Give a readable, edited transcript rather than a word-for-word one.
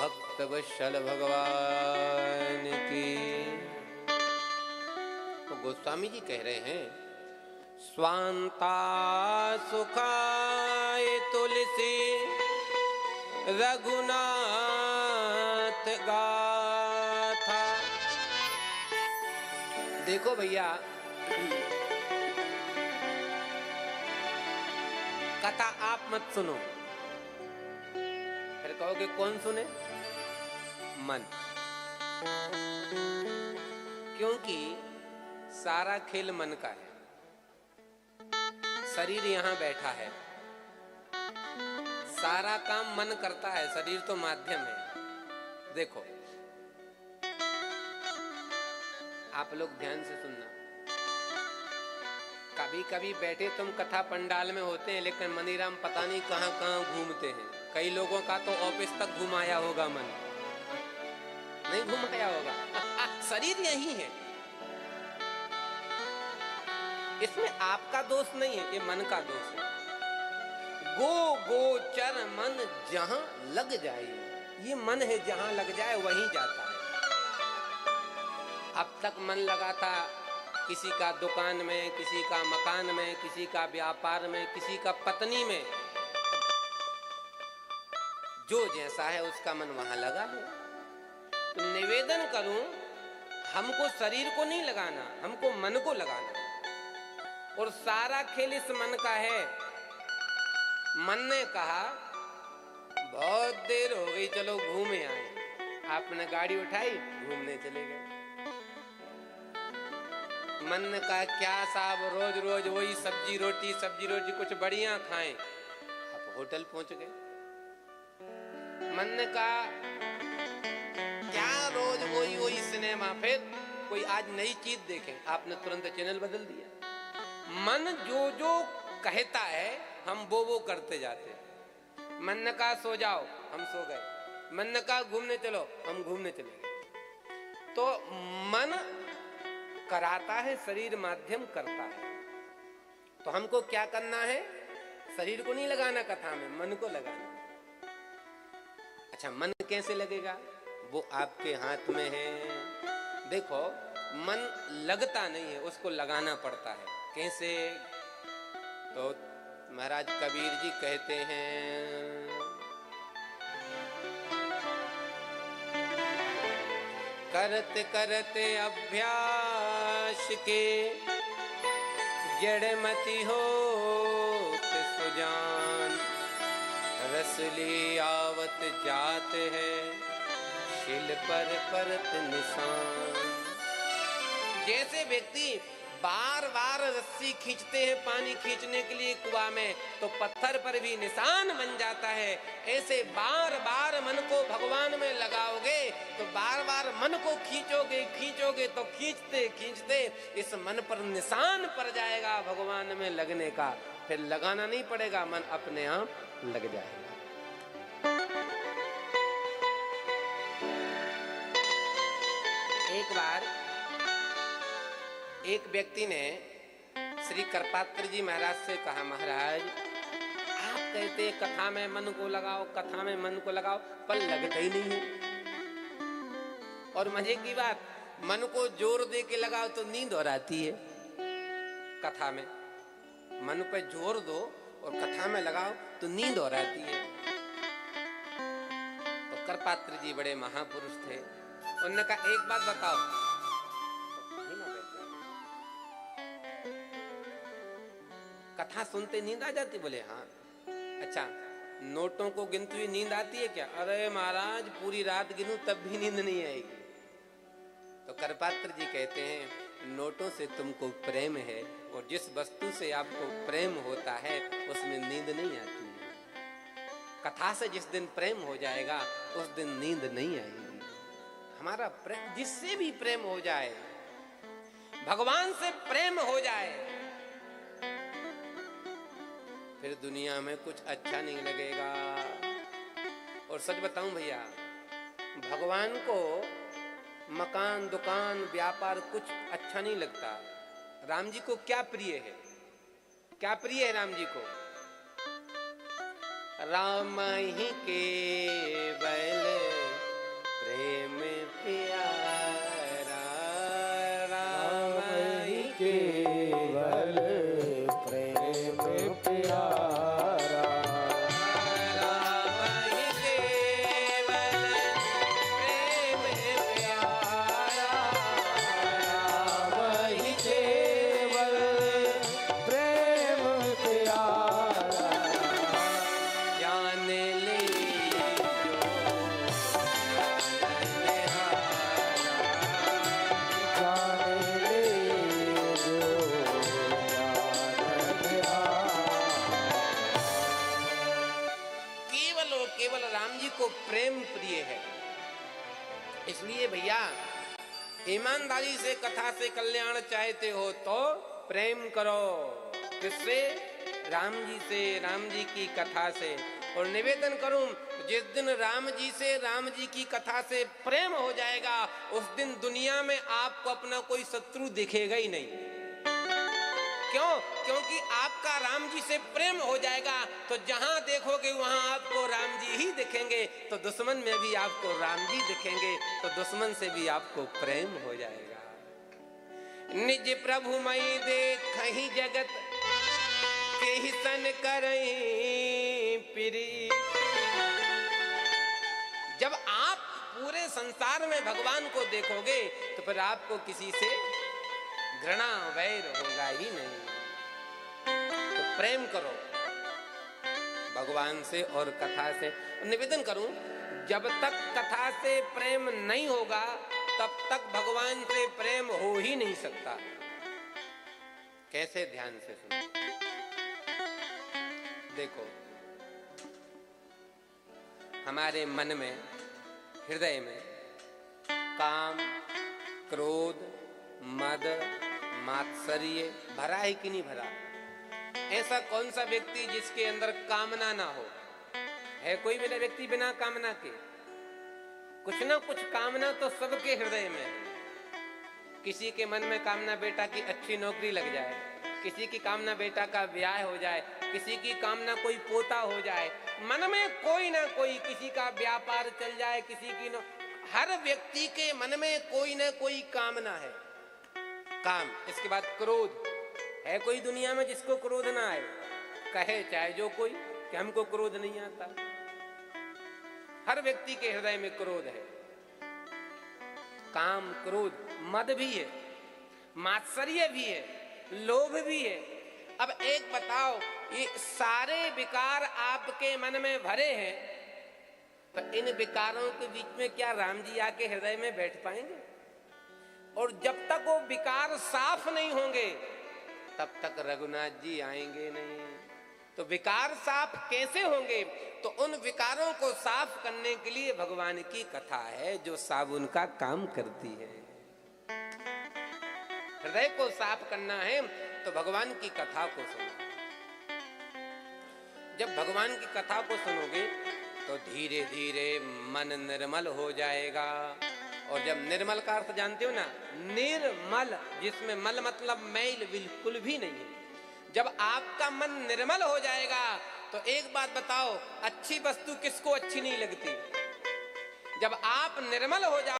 भक्त वत्सल भगवान की। तो गोस्वामी जी कह रहे हैं, स्वांता सुखाय तुलसी रघुनाथ गाथा। देखो भैया, कथा आप मत सुनो, फिर कहोगे कौन सुने? मन। क्योंकि सारा खेल मन का है। शरीर यहां बैठा है, सारा काम मन करता है, शरीर तो माध्यम है। देखो, आप लोग ध्यान से सुनना। कभी कभी बैठे तुम कथा पंडाल में होते हैं, लेकिन मनीराम पता नहीं कहां कहां घूमते हैं। कई लोगों का तो ऑफिस तक घुमाया होगा मन, नहीं घुमाया होगा। शरीर यही है, इसमें आपका दोष नहीं है, ये मन का दोष है। गो गोचर मन जहां लग जाए, ये मन है, जहां लग जाए वहीं जाता है। अब तक मन लगा था किसी का दुकान में, किसी का मकान में, किसी का व्यापार में, किसी का पत्नी में। जो जैसा है उसका मन वहां लगा है। तो निवेदन करूं, हमको शरीर को नहीं लगाना, हमको मन को लगाना है। और सारा खेल इस मन का है। मन ने कहा बहुत देर हो गई, चलो घूमे आए। आपने गाड़ी उठाई, घूमने चले गए। मन ने कहा क्या साहब, रोज रोज वही सब्जी रोटी कुछ बढ़िया खाएं। आप होटल पहुंच गए। मन ने कहा क्या रोज वही सिनेमा, फिर कोई आज नई चीज देखें। आपने तुरंत चैनल बदल दिया। मन जो जो कहता है हम वो करते जाते हैं। मन ने कहा सो जाओ, हम सो गए। मन ने कहा घूमने चलो, हम घूमने चले गए। तो मन कराता है, शरीर माध्यम करता है। तो हमको क्या करना है? शरीर को नहीं लगाना कथा में, मन को लगाना। अच्छा, मन कैसे लगेगा? वो आपके हाथ में है। देखो, मन लगता नहीं है, उसको लगाना पड़ता है। कैसे? तो महाराज कबीर जी कहते हैं, करते करते अभ्यास के जड़मति होत सुजान, रस ले आवत जात है शिल पर परत निशान। जैसे व्यक्ति बार बार रस्सी खींचते हैं पानी खींचने के लिए कुआं में, तो पत्थर पर भी निशान बन जाता है। ऐसे बार बार मन को भगवान में लगाओगे तो बार बार मन को खींचोगे तो खींचते खींचते इस मन पर निशान पड़ जाएगा भगवान में लगने का। फिर लगाना नहीं पड़ेगा, मन अपने आप लग जाएगा। एक बार एक व्यक्ति ने श्री करपात्र जी महाराज से कहा, महाराज आप कहते कथा में मन को लगाओ, कथा में मन को लगाओ, पर लगता ही नहीं है। और मजे की बात, मन को जोर दे के लगाओ तो नींद और आती है। कथा में मन पे जोर दो और कथा में लगाओ तो नींद और आती है। तो करपात्र जी बड़े महापुरुष थे। उन्होंने कहा एक बात बताओ, कथा सुनते नींद आ जाती? बोले हाँ। अच्छा, नोटों को गिनती हुई नींद आती है क्या? अरे महाराज पूरी रात गिनूं तब भी नींद नहीं आएगी। तो करपात्र जी कहते हैं, नोटों से तुमको प्रेम है और जिस वस्तु से आपको प्रेम होता है उसमें नींद नहीं आती है। कथा से जिस दिन प्रेम हो जाएगा उस दिन नींद नहीं आएगी। हमारा प्रेम, जिससे भी प्रेम हो जाए, भगवान से प्रेम हो जाए, फिर दुनिया में कुछ अच्छा नहीं लगेगा। और सच बताऊं भैया, भगवान को मकान, दुकान, व्यापार कुछ अच्छा नहीं लगता। राम जी को क्या प्रिय है? क्या प्रिय है राम जी को? राम ही केवल को प्रेम प्रिय है। इसलिए भैया ईमानदारी से कथा से कल्याण चाहते हो तो प्रेम करो। किससे? राम जी से, राम जी की कथा से। और निवेदन करूं, जिस दिन राम जी से, राम जी की कथा से प्रेम हो जाएगा, उस दिन दुनिया में आपको अपना कोई शत्रु दिखेगा ही नहीं। क्यों? क्योंकि आपका राम जी से प्रेम हो जाएगा तो जहां देखोगे वहां आपको राम जी ही दिखेंगे। तो दुश्मन में भी आपको राम जी दिखेंगे, तो दुश्मन से भी आपको प्रेम हो जाएगा। निज प्रभु मई देखहि जगत के ही सन करई प्री। जब आप पूरे संसार में भगवान को देखोगे तो फिर आपको किसी से घृणा वैर होगा ही नहीं। तो प्रेम करो भगवान से और कथा से। निवेदन करूं, जब तक कथा से प्रेम नहीं होगा तब तक भगवान से प्रेम हो ही नहीं सकता। कैसे? ध्यान से सुनो। देखो, हमारे मन में, हृदय में काम, क्रोध, मद, मात्सर्य भरा है कि नहीं भरा? ऐसा कौन सा व्यक्ति जिसके अंदर कामना ना हो? है कोई मेरा व्यक्ति बिना कामना के? कुछ ना कुछ कामना तो सबके हृदय में है। किसी के मन में कामना बेटा की अच्छी नौकरी लग जाए, किसी की कामना बेटा का ब्याह हो जाए, किसी की कामना कोई पोता हो जाए। मन में कोई ना कोई, किसी का व्यापार चल जाए, किसी की हर व्यक्ति के मन में कोई ना कोई कामना है। काम। इसके बाद क्रोध। है कोई दुनिया में जिसको क्रोध ना आए? कहे चाहे जो कोई कि हमको क्रोध नहीं आता। हर व्यक्ति के हृदय में क्रोध है। काम, क्रोध, मद भी है, मात्सर्य भी है, लोभ भी है। अब एक बताओ, ये सारे विकार आपके मन में भरे हैं, तो इन विकारों के बीच में क्या राम जी आके हृदय में बैठ पाएंगे? और जब तक वो विकार साफ नहीं होंगे तब तक रघुनाथ जी आएंगे नहीं। तो विकार साफ कैसे होंगे? तो उन विकारों को साफ करने के लिए भगवान की कथा है जो साबुन का काम करती है। हृदय को साफ करना है तो भगवान की कथा को सुनो। जब भगवान की कथा को सुनोगे तो धीरे धीरे मन निर्मल हो जाएगा। और जब निर्मल का अर्थ जानते हो ना, निर्मल, जिसमें मल मतलब मैल बिल्कुल भी नहीं है। जब आपका मन निर्मल हो जाएगा तो एक बात बताओ, अच्छी वस्तु किसको अच्छी नहीं लगती? जब आप निर्मल हो जाओ